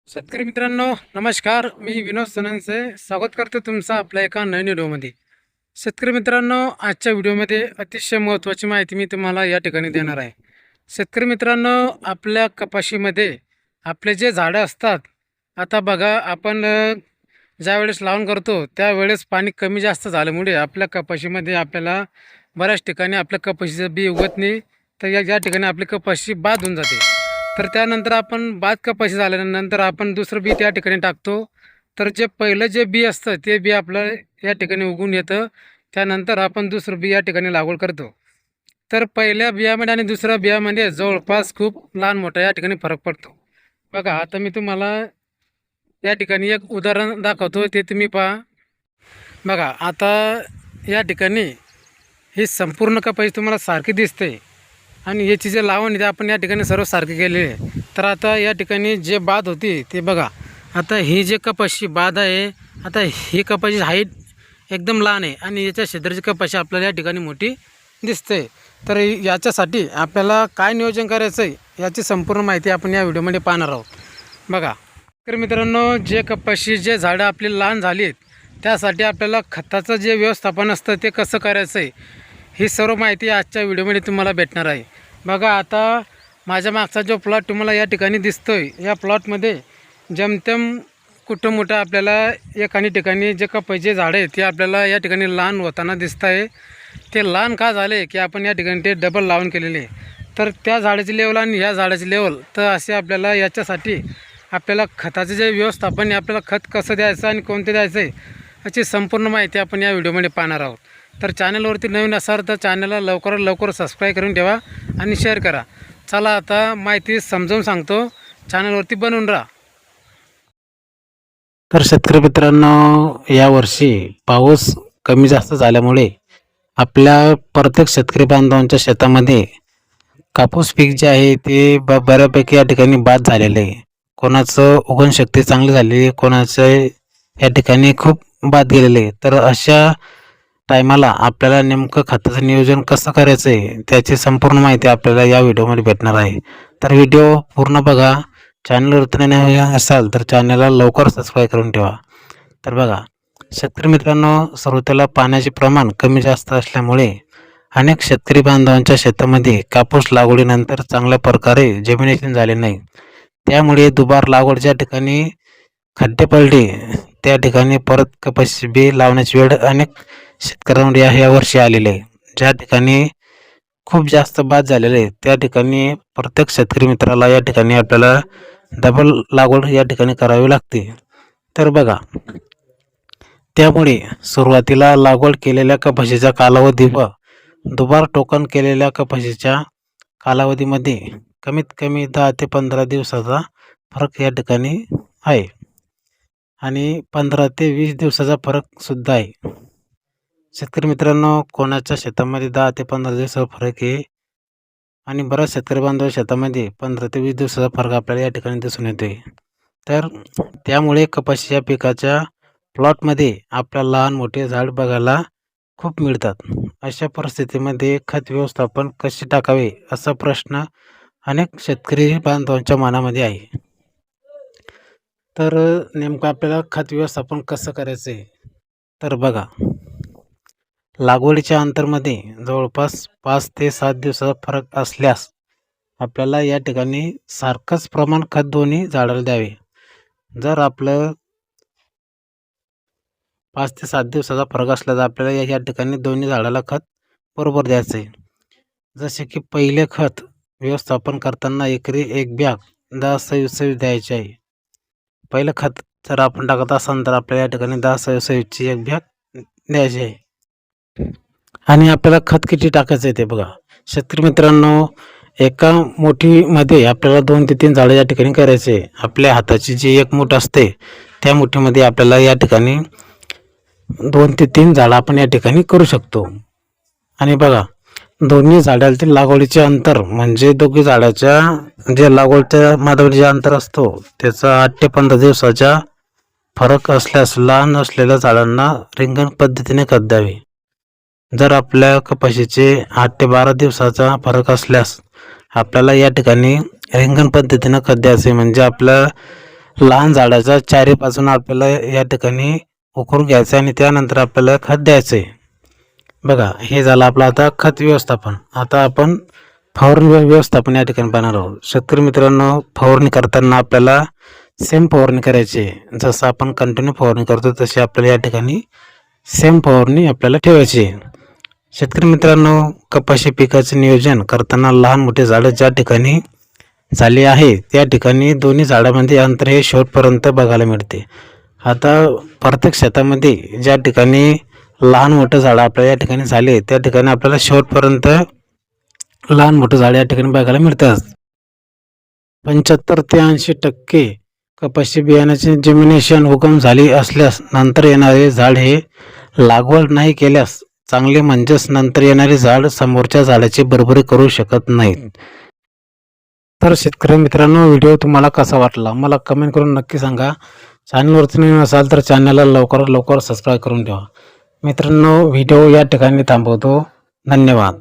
शेतकरी मित्रांनो नमस्कार. मी विनोद सोनंसे स्वागत करतो तुमचं आपल्या एका नवीन व्हिडिओमध्ये. शेतकरी मित्रांनो, आजच्या व्हिडिओमध्ये अतिशय महत्त्वाची माहिती मी तुम्हाला या ठिकाणी देणार आहे. शेतकरी मित्रांनो, आपल्या कपाशीमध्ये आपले जे झाडं असतात, आता बघा आपण ज्यावेळेस लावून करतो त्यावेळेस पाणी कमी जास्त झाल्यामुळे आपल्या कपाशीमध्ये आपल्याला बऱ्याच ठिकाणी आपल्या कपाशीचं बी उगत नाही, तर या ठिकाणी आपली कपाशी बाद होऊन जाते. तर त्यानंतर आपण बाद कपाशी झाल्यानंतर आपण दुसरं बी त्या ठिकाणी टाकतो. तर जे पहिलं जे बी असतं ते बी आपलं या ठिकाणी उगून येतं. त्यानंतर आपण दुसरं बी या ठिकाणी लागवड करतो. तर पहिल्या बियामध्ये आणि दुसऱ्या बियामध्ये जवळपास खूप लहान मोठा या ठिकाणी फरक पडतो. बघा, आता मी तुम्हाला या ठिकाणी एक उदाहरण दाखवतो, ते तुम्ही पहा. बघा, आता या ठिकाणी ही संपूर्ण कपाशी तुम्हाला सारखी दिसते आणि याची जे लावण आहे आपण या ठिकाणी सर्व सारखे केलेले आहे. तर आता या ठिकाणी जे बाद होती ते बघा, आता ही जे कपाशी बाद आहे, आता ही कपाशी हाईट एकदम लहान आहे आणि याच्या शेजारची कपाशी आपल्याला या ठिकाणी मोठी दिसते. तर याच्यासाठी आपल्याला काय नियोजन करायचं आहे याची संपूर्ण माहिती आपण या व्हिडिओमध्ये पाहणार आहोत. बघा तर मित्रांनो, जे कपाशी जे झाडं आपली लहान झाली आहेत त्यासाठी आपल्याला खताचं जे व्यवस्थापन असतं ते कसं करायचं आहे, ही सर्व माहिती आजच्या व्हिडिओमध्ये तुम्हाला भेटणार आहे. बघा, आता माझ्या मागचा जो प्लॉट तुम्हाला या ठिकाणी दिसतो आहे, या प्लॉटमध्ये जमतेम कुठं मोठं आपल्याला एकानी ठिकाणी जे कपाशीचे झाडं आहे ते आपल्याला या ठिकाणी लहान होताना दिसत आहे. ते लहान का झाले की आपण या ठिकाणी ते डबल लावून केलेले आहे. तर त्या झाडाची लेवल आणि ह्या झाडाची लेवल, तर असे आपल्याला याच्यासाठी आपल्याला खताचे जे व्यवस्थापन आहे, आपल्याला खत कसं द्यायचं आणि कोणते द्यायचं आहे याची संपूर्ण माहिती आपण या व्हिडिओमध्ये पाहणार आहोत. तर चॅनलवरती नवीन असाल तर चॅनलला लवकरात लवकर सबस्क्राईब करून ठेवा आणि शेअर करा. चला आता माहिती समजावून सांगतो, चॅनलवरती बनवून राहा. तर शेतकरी मित्रांनो, यावर्षी पाऊस कमी जास्त झाल्यामुळे आपल्या प्रत्येक शेतकरी बांधवांच्या शेतामध्ये कापूस पीक जे आहे ते बऱ्यापैकी या ठिकाणी बाद झालेलं आहे. कोणाचं उगवणशक्ती चांगली झालेली आहे, कोणाचं या ठिकाणी खूप बाद गेलेले आहे. तर अशा टायमाला आपल्याला नेमकं खताचं नियोजन कसं करायचं आहे त्याची संपूर्ण माहिती आपल्याला या व्हिडिओमध्ये भेटणार आहे. तर व्हिडिओ पूर्ण बघा. चॅनलवर नवीन असाल तर चॅनलला लवकर सबस्क्राईब करून ठेवा. तर बघा शेतकरी मित्रांनो, सर्वतेला पाण्याचे प्रमाण कमी जास्त असल्यामुळे अनेक शेतकरी बांधवांच्या शेतामध्ये कापूस लागवडीनंतर चांगल्या प्रकारे जमिनेशन झाले नाही. त्यामुळे दुबार लागवड ज्या ठिकाणी खड्डे पडले त्या ठिकाणी परत कपाशी बी लावण्याची वेळ अनेक शेतकऱ्यांमध्ये ह्या वर्षी आलेले आहे. ज्या ठिकाणी खूप जास्त बाद झालेले आहे त्या ठिकाणी प्रत्येक शेतकरी मित्राला या ठिकाणी आपल्याला डबल लागवड या ठिकाणी करावी लागते. तर बघा, त्यामुळे सुरुवातीला लागवड केलेल्या कपाशीचा कालावधी व दुबार टोकन केलेल्या कपाशीच्या कालावधीमध्ये कमीत कमी 10 ते 15 दिवसाचा फरक या ठिकाणी आहे आणि 15 ते 20 दिवसाचा फरकसुद्धा आहे. शेतकरी मित्रांनो, कोणाच्या शेतामध्ये 10 ते 15 दिवसाचा फरक आहे आणि बऱ्याच शेतकरी बांधव शेतामध्ये 15 ते 20 दिवसाचा फरक आपल्याला या ठिकाणी दिसून येतोय. तर त्यामुळे कपाशीच्या पिकाच्या प्लॉटमध्ये आपल्याला लहान मोठे झाड बघायला खूप मिळतात. अशा परिस्थितीमध्ये खत व्यवस्थापन कसे टाकावे असा प्रश्न अनेक शेतकरी बांधवांच्या मनामध्ये आहे. तर नेमकं आपल्याला खत व्यवस्थापन कसं करायचं आहे, तर बघा, लागवडीच्या अंतरमध्ये जवळपास 5 ते 7 दिवसाचा फरक असल्यास आपल्याला या ठिकाणी सारखंच प्रमाण खत दोन्ही झाडाला द्यावे. जर आपलं 5 ते 7 दिवसाचा फरक असला तर आपल्याला या ठिकाणी दोन्ही झाडाला खत बरोबर द्यायचं आहे. जसे की पहिले खत व्यवस्थापन करताना एकरी 1 बॅग 10-26 द्यायची आहे. पहिलं खत जर आपण टाकत असाल तर आपल्याला या ठिकाणी 10-26ची 1 बॅग द्यायची आहे. आणि आपल्याला खत किती टाकायचं आहे ते बघा. शेतकरी मित्रांनो, एका मुठीमध्ये आपल्याला 2 ते 3 झाडं या ठिकाणी करायचे. आपल्या हाताची जी एक मूठ असते त्या मुठीमध्ये आपल्याला या ठिकाणी 2 ते 3 झाडं आपण या ठिकाणी करू शकतो. आणि बघा, दोन्ही झाडातील लागवडीचे अंतर म्हणजे दोघी झाडाच्या जे लागवडच्या मध्ये जे अंतर असतो त्याचा 8 ते 15 दिवसाचा फरक असल्यास लहान असलेल्या झाडांना रिंगण पद्धतीने खत द्यावे. जर आपल्या कपाशीचे 8 ते 12 दिवसाचा फरक असल्यास आपल्याला या ठिकाणी रिंगण पद्धतीनं खत द्यायचे. म्हणजे आपल्या लहान झाडाच्या चारी बाजून आपल्याला या ठिकाणी उकरून घ्यायचं आणि त्यानंतर आपल्याला खत द्यायचं आहे. बघा, हे झालं आपलं आता खत व्यवस्थापन. आता आपण फवारणी व्यवस्थापन या ठिकाणी पाहणार आहोत. शेतकरी मित्रांनो, फवारणी करताना आपल्याला सेम फवारणी करायची आहे. जसं आपण कंटिन्यू फवारणी करतो तशी आपल्याला या ठिकाणी सेम फवारणी आपल्याला ठेवायची आहे. शेतकरी मित्रांनो, कपाशी पिकाचं नियोजन करताना लहान मोठे झाडं ज्या ठिकाणी झाले आहे त्या ठिकाणी दोन्ही झाडामध्ये अंतर हे शेवटपर्यंत बघायला मिळते. आता प्रत्येक शेतामध्ये ज्या ठिकाणी लहान मोठं झाडं आपल्याला या ठिकाणी झाले त्या ठिकाणी आपल्याला शेवटपर्यंत लहान मोठं झाडं या ठिकाणी बघायला मिळतात. 75 ते 80% कपाशी बियाण्याचे जमिनेशन उगम झाली असल्यास नंतर येणारे झाड हे लागवड नाही केल्यास चांगले, म्हणजेच नंतर येणारे झाड समोरच्या झाडाची बरोबरी करू शकत नाहीत. तर शेतकरी मित्रांनो, व्हिडिओ तुम्हाला कसा वाटला मला कमेंट करून नक्की सांगा. चॅनलवरती नवीन असाल तर चॅनलला लवकरात लवकर सबस्क्राईब करून ठेवा. मित्रांनो, व्हिडिओ या ठिकाणी थांबवतो. धन्यवाद.